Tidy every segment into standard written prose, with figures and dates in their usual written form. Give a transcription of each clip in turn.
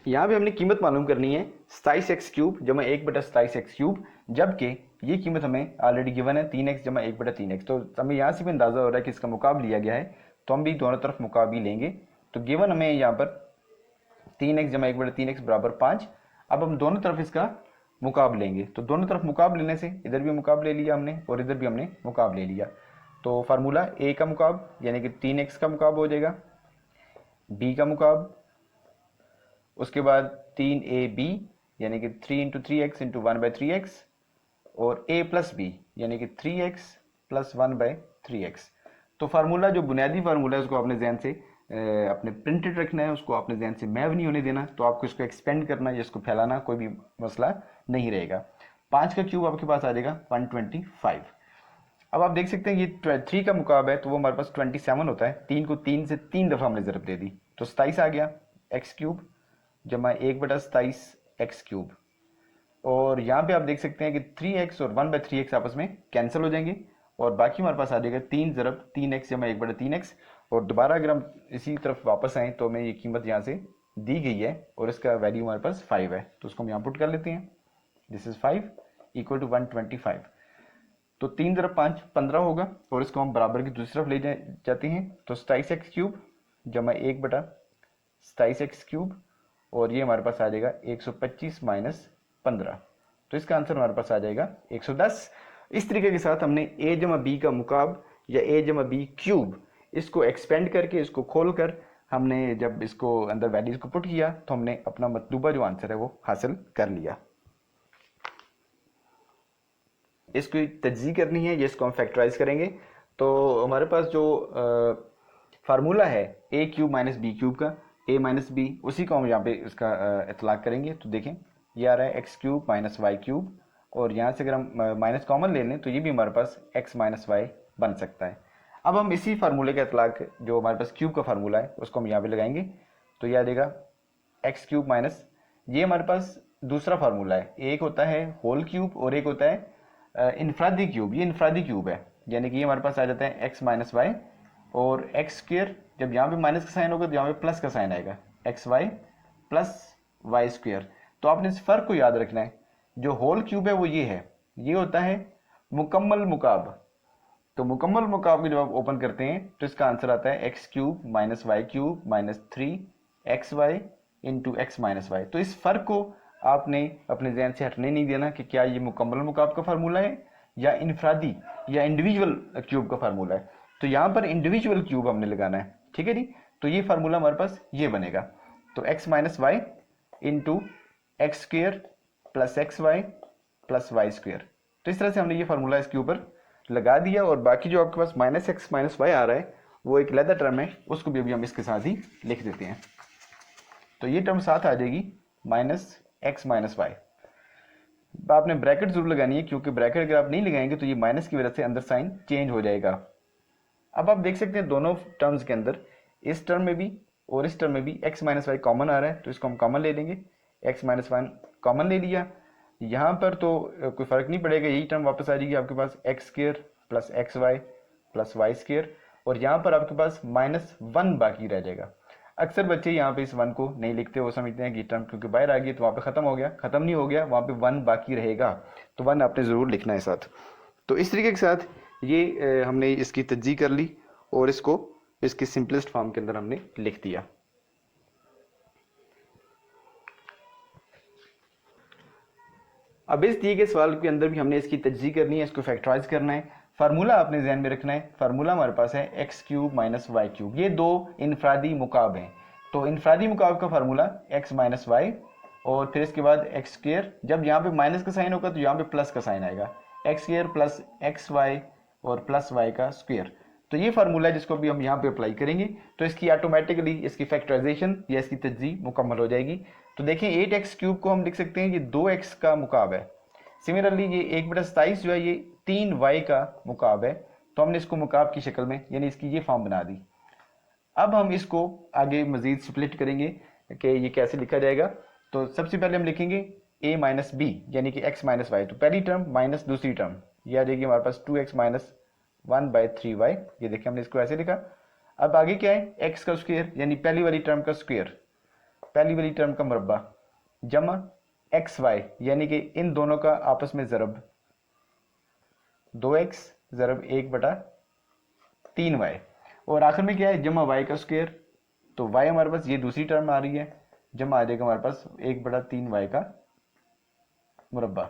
यहाँ पे हमने कीमत मालूम करनी है 27x³ जमा 1/27x³, जबकि ये कीमत हमें ऑलरेडी गिवन है 3x जमा 1/3x। तो हमें यहाँ से भी अंदाज़ा हो रहा है कि इसका मुकाब लिया गया है, तो हम भी दोनों तरफ मुकाब ही लेंगे। तो गिवन हमें यहाँ पर 3x जमा 1/3x बराबर 5। अब हम दोनों तरफ इसका मुकाब लेंगे, तो दोनों तरफ मुकाब लेने से इधर भी मुकाब ले लिया हमने और इधर भी हमने मुकाब ले लिया। तो फार्मूला a का मुकाब यानी कि 3x का मुकाब हो जाएगा, b का मुकाब, उसके बाद 3ab यानी कि 3 इंटू 3x इंटू 1/3x, और a प्लस बी यानी कि 3x प्लस 1/3x। तो फार्मूला जो बुनियादी फार्मूला है उसको आपने जहन से अपने प्रिंटेड रखना है, उसको आपने जहन से मैव नहीं होने देना। तो आपको इसको एक्सपेंड करना या इसको फैलाना कोई भी मसला नहीं रहेगा। 5 का क्यूब आपके पास आ जाएगा 125। अब आप देख सकते हैं ये 3 का मुकाब है तो वो हमारे पास 27 होता है। 3 को 3 से 3 दफ़ा हमने ज़रब दे दी तो 27 आ गया x³ जमा 1/27x³। और यहाँ पे आप देख सकते हैं कि 3x और 1/3x आपस में कैंसिल हो जाएंगे और बाकी हमारे पास आ जाएगा 3 ज़रब 3x जमा 1/3x। और दोबारा अगर हम इसी तरफ वापस आएँ तो हमें ये कीमत यहाँ से दी गई है और इसका वैल्यू हमारे पास 5 है, तो उसको हम यहाँ पुट कर लेते हैं। This is 5 equal to 125। तो 3 ज़रब 5 15 होगा और इसको हम बराबर की दूसरी तरफ ले जाते हैं। तो 27x³ जमा 1/27x³ और ये हमारे पास आ जाएगा 125 माइनस 15। तो इसका आंसर हमारे पास आ जाएगा 110। इस तरीके के साथ हमने a जमा बी का मुकाब या a जमा बी क्यूब इसको एक्सपेंड करके इसको खोल कर हमने जब इसको अंदर वैल्यूज को पुट किया तो हमने अपना मतलूबा जो आंसर है वो हासिल कर लिया। इसकी तज्ज़ी करनी है, ये इसको हम फैक्टराइज करेंगे। तो हमारे पास जो फार्मूला है a³ माइनस b³ का, a माइनस बी, उसी को हम यहाँ पे इसका इतलाक करेंगे। तो देखें ये आ रहा है x³ माइनस y³ और यहाँ से अगर हम माइनस कॉमन ले लें तो ये भी हमारे पास x माइनस वाई बन सकता है। अब हम इसी फार्मूले का इतलाक जो हमारे पास क्यूब का फार्मूला है उसको हम यहाँ पे लगाएंगे। तो ये आ जाएगा x³ माइनस, ये हमारे पास दूसरा फार्मूला है। एक होता है होल क्यूब और एक होता है इनफरादी क्यूब। ये इनफरादी क्यूब है यानी कि ये हमारे पास आ जाता है x माइनस वाई और x²। जब यहाँ पे माइनस का साइन होगा तो यहाँ पे प्लस का साइन आएगा, xy प्लस y²। तो आपने इस फर्क को याद रखना है। जो होल क्यूब है वो ये है, ये होता है मुकम्मल मुकाब। तो मुकम्मल मुकाब को जब आप ओपन करते हैं तो इसका आंसर आता है x³ minus y³ minus 3xy into x minus y. तो इस फर्क को आपने अपने जहन से हटने नहीं देना कि क्या ये मुकम्मल मुकाब का फार्मूला है या इनफरादी या इंडिविजुअल क्यूब का फार्मूला है। तो यहाँ पर इंडिविजुअल क्यूब हमने लगाना है, ठीक है जी। तो ये फार्मूला हमारे पास ये बनेगा। तो x minus y into x² plus xy plus y²। तो इस तरह से हमने ये फार्मूला इसके ऊपर लगा दिया और बाकी जो आपके पास माइनस x माइनस वाई आ रहा है वो एक अलग टर्म है, उसको भी अभी हम इसके साथ ही लिख देते हैं। तो ये टर्म साथ आ जाएगी माइनस x माइनस वाई। आपने ब्रैकेट जरूर लगानी है क्योंकि ब्रैकेट अगर आप नहीं लगाएंगे तो ये माइनस की वजह से अंदर साइन चेंज हो जाएगा। अब आप देख सकते हैं दोनों टर्म्स के अंदर, इस टर्म में भी और इस टर्म में भी x माइनस वाई कॉमन आ रहा है, तो इसको हम कॉमन ले लेंगे। x माइनस वाई कॉमन ले लिया, यहाँ पर तो कोई फर्क नहीं पड़ेगा, यही टर्म वापस आ जाएगी आपके पास x² plus xy plus y² और यहाँ पर आपके पास -1 बाकी रह जाएगा। अक्सर बच्चे यहाँ पे इस 1 को नहीं लिखते, वो समझते हैं कि टर्म क्योंकि बाहर आ गई तो वहाँ पे ख़त्म हो गया। ख़त्म नहीं हो गया, वहाँ पे 1 बाकी रहेगा, तो 1 आपने ज़रूर लिखना है साथ। तो इस तरीके के साथ ये हमने इसकी तज्ज़ी कर ली और इसको इसकी सिंपलेस्ट फॉर्म के अंदर हमने लिख दिया। अब इस दिए गए सवाल के अंदर भी हमने इसकी तज्ज़ी करनी है, इसको फैक्टराइज करना है। फार्मूला आपने ध्यान में रखना है, फार्मूला हमारे पास है x³ माइनस y³। ये दो इनफरादी मुकाब हैं। तो इनफरादी मुकाब का फार्मूला x माइनस वाई और फिर इसके बाद x²। जब यहाँ पे माइनस का साइन होगा तो यहाँ पे प्लस का साइन आएगा, x² प्लस xy और प्लस y का स्क्वायर। तो ये फार्मूला है जिसको भी हम यहाँ पे अप्लाई करेंगे तो इसकी ऑटोमेटिकली इसकी फैक्टराइजेशन या इसकी तज्ज़ी मुकम्मल हो जाएगी। तो देखें 8x³ को हम लिख सकते हैं ये 2x का मुकाब है। सिमिलरली ये 1/27 जो है ये 3y का मुकाब है, तो हमने इसको मुकाब की शक्ल में यानी इसकी ये फॉर्म बना दी। अब हम इसको आगे मजीद स्प्लिट करेंगे कि ये कैसे लिखा जाएगा। तो सबसे पहले हम लिखेंगे a माइनस बी यानी कि x माइनस वाई। तो पहली टर्म माइनस दूसरी टर्म, ये आ जाएगी हमारे पास 2x माइनस 1/3y। ये देखिए हमने इसको ऐसे लिखा। अब आगे क्या है, x का स्क्वायर यानी पहली वाली टर्म का स्क्वायर पहली वाली टर्म का मुरब्बा जमा एक्स वाई यानी कि इन दोनों का आपस में ज़रब 2x ज़रब 1/3y और आखिर में क्या है जमा y का स्क्वायर। तो y हमारे पास ये दूसरी टर्म आ रही है जमा आ जाएगा हमारे पास 1/3y का मुरब्बा।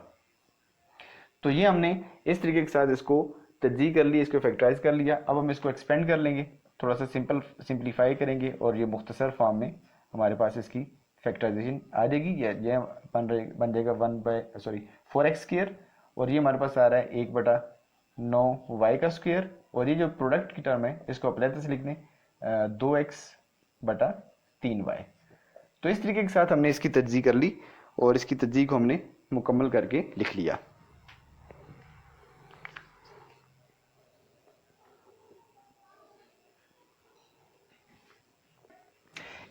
तो ये हमने इस तरीके के साथ इसको तज्जी कर लिया, इसको फैक्टराइज कर लिया। अब हम इसको एक्सपेंड कर लेंगे, थोड़ा सा सिंपलीफाई करेंगे और ये मुख्तसर फॉर्म में हमारे पास इसकी फैक्टराइजेशन आ जाएगी। ये बन जाएगा 4x स्क्वायर और ये हमारे पास आ रहा है 1/9y का स्क्वायर और ये जो प्रोडक्ट की टर्म है इसको अपने से लिखने 2x/3y। तो इस तरीके के साथ हमने इसकी तज्जी कर ली और इसकी तज्जी को हमने मुकम्मल करके लिख लिया।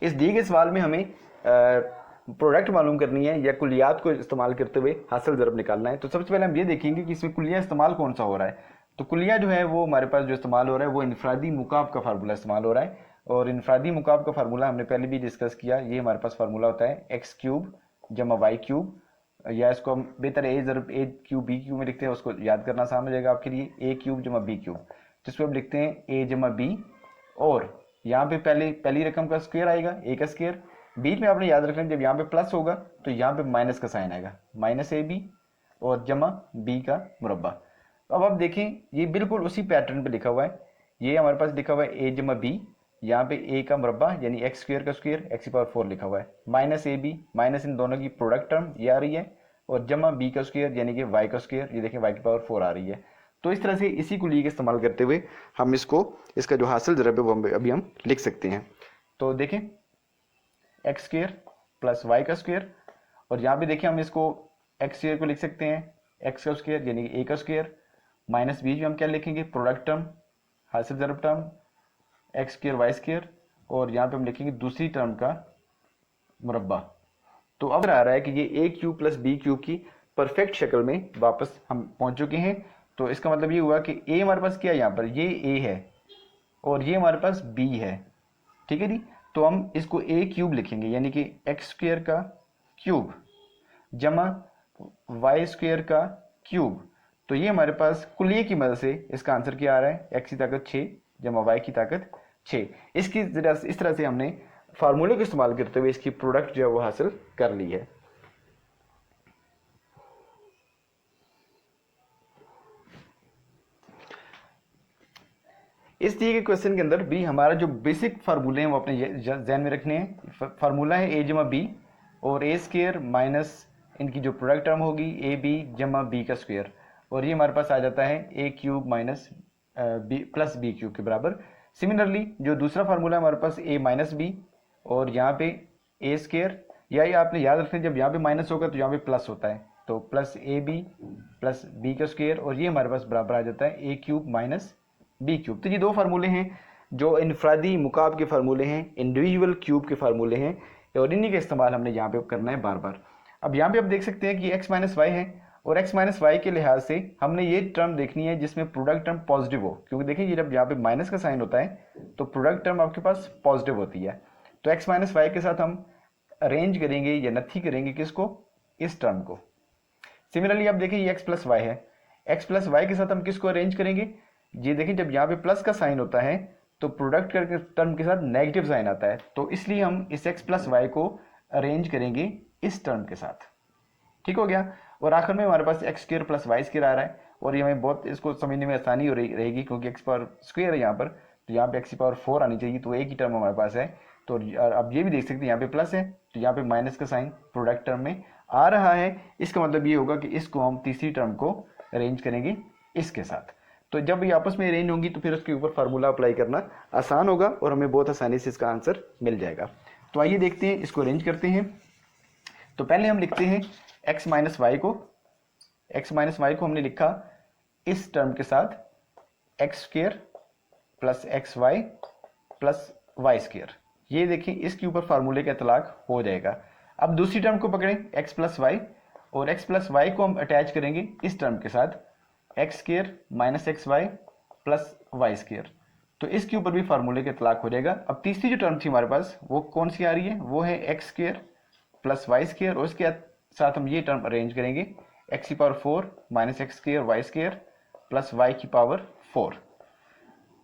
इस दिए गए सवाल में हमें प्रोडक्ट मालूम करनी है या कुलियात को इस्तेमाल करते हुए हासिल ज़रब निकालना है। तो सबसे पहले हम ये देखेंगे कि इसमें कुलिया इस्तेमाल कौन सा हो रहा है। तो कुलिया जो है वो हमारे पास जो इस्तेमाल हो रहा है वो इनफरादी मुकाब का फार्मूला इस्तेमाल हो रहा है और इनफरादी मुकाब का फार्मूला हमने पहले भी डिस्कस किया। ये हमारे पास फार्मूला होता है x³ जमा y³ या इसको हम बेहतर a ज़रब a³ b³ में लिखते हैं, उसको याद करना आसान हो जाएगा आपके लिए a³ जमा b³। जिसको हम लिखते हैं a जमा b और यहाँ पे पहली रकम का स्क्वायर आएगा a का स्क्वायर, बीच में आपने याद रखना जब यहाँ पे प्लस होगा तो यहाँ पे माइनस का साइन आएगा -ab और जमा b का मुरब्बा। अब आप देखें ये बिल्कुल उसी पैटर्न पे लिखा हुआ है। ये हमारे पास लिखा हुआ है a जमा b, यहाँ पे a का मुरब्बा यानी x² का स्क्वायर x⁴ लिखा हुआ है, -ab माइनस इन दोनों की प्रोडक्ट टर्म ये आ रही है और जमा b का स्क्वायर यानी कि y का स्क्वायर, ये देखें y⁴ आ रही है। तो इस तरह से इसी कुलिये का इस्तेमाल करते हुए हम इसका जो हासिल ज़रब है वो अभी हम लिख सकते हैं। तो देखें x² प्लस y का स्क्वायर और यहाँ पे देखें हम इसको x² को लिख सकते हैं x का स्क्वायर यानी कि a का स्क्वायर माइनस बीच में हम क्या लिखेंगे प्रोडक्ट टर्म हासिल ज़रब टर्म x² y² और यहाँ पे हम लिखेंगे दूसरी टर्म का मुरब्बा। तो अब आ रहा है कि ये a³ प्लस b³ की परफेक्ट शक्ल में वापस हम पहुँच चुके हैं। तो इसका मतलब ये हुआ कि a हमारे पास क्या है, यहाँ पर ये a है और ये हमारे पास b है, ठीक है जी। तो हम इसको a³ लिखेंगे यानी कि x² का क्यूब जमा y² का क्यूब। तो ये हमारे पास कुलिये की मदद से इसका आंसर क्या आ रहा है x की ताकत 6 जमा y की ताकत 6। इस तरह से हमने फार्मूले को इस्तेमाल करते हुए इसकी प्रोडक्ट जो है वो हासिल कर ली है। इस दिए गए क्वेश्चन के अंदर भी हमारा जो बेसिक फार्मूले हैं वो अपने जहन में रखने हैं। फार्मूला है a जमा b और a² माइनस इनकी जो प्रोडक्ट टर्म होगी ab जमा b का स्क्वायर और ये हमारे पास आ जाता है a³ माइनस प्लस b³ के बराबर। सिमिलरली जो दूसरा फार्मूला है हमारे पास a माइनस b और यहाँ पे a² या ये आपने याद रखना जब यहाँ पे माइनस होगा तो यहाँ पे प्लस होता है, तो प्लस ab प्लस b का स्क्वायर और ये हमारे पास बराबर आ जाता है a³ माइनस b³। तो ये दो फार्मूले हैं जो इनफरादी मुकाब के फार्मूले हैं, इंडिविजुअल क्यूब के फार्मूले हैं और इन्हीं का इस्तेमाल हमने यहाँ पे करना है बार बार। अब यहाँ पे आप देख सकते हैं कि x माइनस वाई है और x माइनस वाई के लिहाज से हमने ये टर्म देखनी है जिसमें प्रोडक्ट टर्म पॉजिटिव हो, क्योंकि देखिए ये जब यहाँ पे माइनस का साइन होता है तो प्रोडक्ट टर्म आपके पास पॉजिटिव होती है। तो x माइनस वाई के साथ हम अरेंज करेंगे या नथी करेंगे किसको, इस टर्म को। सिमिलरली आप देखिए ये x प्लस वाई है, x प्लस वाई के साथ हम किसको अरेंज करेंगे, ये देखिए जब यहाँ पे प्लस का साइन होता है तो प्रोडक्ट टर्म के साथ नेगेटिव साइन आता है, तो इसलिए हम इस x प्लस वाई को अरेंज करेंगे इस टर्म के साथ। ठीक हो गया। और आखिर में हमारे पास x² प्लस y² आ रहा है और ये हमें बहुत इसको समझने में आसानी हो रहेगी क्योंकि x² है यहाँ पर, तो यहाँ पे x⁴ आनी चाहिए, तो एक ही टर्म हमारे पास है। तो अब ये भी देख सकते हैं यहाँ पे प्लस है तो यहाँ पे माइनस का साइन प्रोडक्ट टर्म में आ रहा है। इसका मतलब ये होगा कि इसको हम तीसरी टर्म को अरेंज करेंगे इसके साथ। तो जब ये आपस में अरेंज होंगी तो फिर उसके ऊपर फार्मूला अप्लाई करना आसान होगा और हमें बहुत आसानी से इसका आंसर मिल जाएगा। तो आइए देखते हैं, इसको अरेंज करते हैं। तो पहले हम लिखते हैं x माइनस वाई को हमने लिखा इस टर्म के साथ x² plus xy plus y²। ये देखिए इसके ऊपर फार्मूले का इतलाक हो जाएगा। अब दूसरी टर्म को पकड़ें x प्लस वाई और x प्लस वाई को हम अटैच करेंगे इस टर्म के साथ x² minus xy plus y²। तो इसके ऊपर भी फार्मूले का इतलाक हो जाएगा। अब तीसरी जो टर्म थी हमारे पास वो कौन सी आ रही है, वो है x square plus y square, और उसके साथ हम ये टर्म अरेंज करेंगे एक्स की power 4 minus x square y square plus y की पावर 4।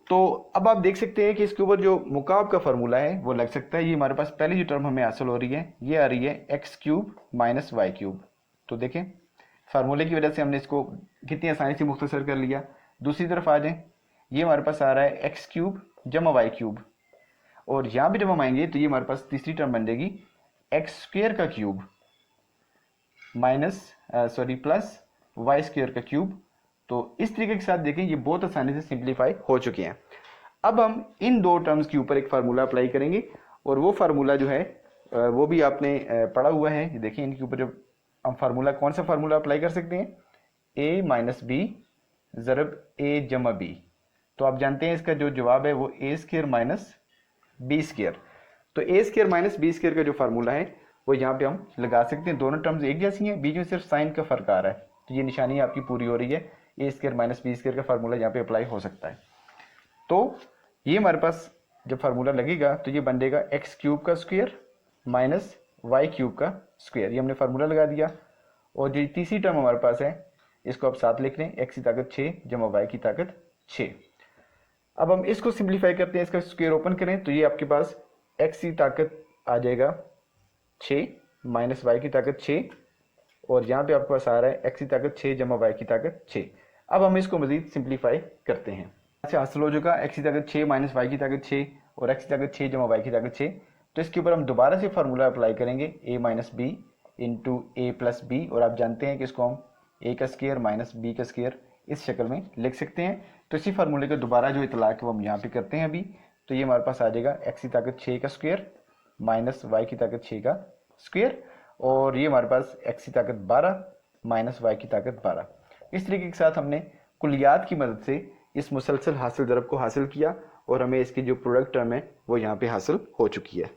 तो अब आप देख सकते हैं कि इसके ऊपर जो मुकाब का फार्मूला है वो लग सकता है। ये हमारे पास पहली जो टर्म हमें हासिल हो रही है ये आ रही है x cube minus y cube. तो देखें फार्मूले की वजह से हमने इसको कितनी आसानी से मुख्तसर कर लिया। दूसरी तरफ आ जाएं, ये हमारे पास आ रहा है एक्स क्यूब जमा वाई क्यूब, और यहाँ भी जब हम आएंगे तो ये हमारे पास तीसरी टर्म बन जाएगी एक्स स्क्वायर का क्यूब प्लस वाई स्क्वायर का क्यूब। तो इस तरीके के साथ देखें ये बहुत आसानी से सिंप्लीफाई हो चुके हैं। अब हम इन दो टर्म्स के ऊपर एक फार्मूला अप्लाई करेंगे, और वो फार्मूला जो है वो भी आपने पढ़ा हुआ है। देखिए इनके ऊपर जब हम फार्मूला, कौन सा फार्मूला अप्लाई कर सकते हैं, a माइनस बी ज़रब a जमा बी। तो आप जानते हैं इसका जो जवाब है वो a square minus b square. तो a square minus b square का जो फार्मूला है वो यहाँ पे हम लगा सकते हैं। दोनों टर्म्स एक जैसी हैं, बीच में सिर्फ साइन का फर्क आ रहा है। तो ये निशानी आपकी पूरी हो रही है, ए स्क्वायर माइनस बी स्क्वायर का फार्मूला यहाँ पे अप्लाई हो सकता है। तो ये हमारे पास जब फार्मूला लगेगा तो ये बन जाएगा एक्स क्यूब का स्क्वायर माइनस वाई क्यूब का स्क्वायर। ये हमने फार्मूला लगा दिया। और जो तीसरी टर्म हमारे पास है इसको आप साथ लिख लें, एक्स की ताकत 6 जमा वाई की ताकत 6। अब हम इसको सिंप्लीफाई करते हैं, इसका स्क्वायर ओपन करें तो ये आपके पास एक्स की ताकत आ जाएगा 6 माइनस वाई की ताकत 6, और यहाँ पे आपके पास आ रहा है एक्स की ताकत 6 जमा वाई की ताकत 6। अब हम इसको मजीद सिंप्लीफाई करते हैं। अच्छा हासिल हो चुका एक्स की ताकत 6 माइनस वाई की ताकत 6 और एक्स की ताकत 6 जमा वाई की ताकत 6। तो इसके ऊपर हम दोबारा से फार्मूला अप्लाई करेंगे a minus b into a plus b, और आप जानते हैं कि इसको हम a का स्क्वायर माइनस बी का स्क्वायर इस शक्ल में लिख सकते हैं। तो इसी फार्मूले का दोबारा जो इतलाक है वो हम यहाँ पे करते हैं अभी। तो ये हमारे पास आ जाएगा एक्स की ताकत 6 का स्क्वायर माइनस वाई की ताकत 6 का स्क्वायर, और ये हमारे पास एक्स की ताकत 12 माइनस वाई की ताकत 12। इस तरीके के साथ हमने कुलियात की मदद से इस मुसलसल हासिल ज़रब को हासिल किया, और हमें इसकी जो प्रोडक्ट टर्म है वो यहाँ पे हासिल हो चुकी है।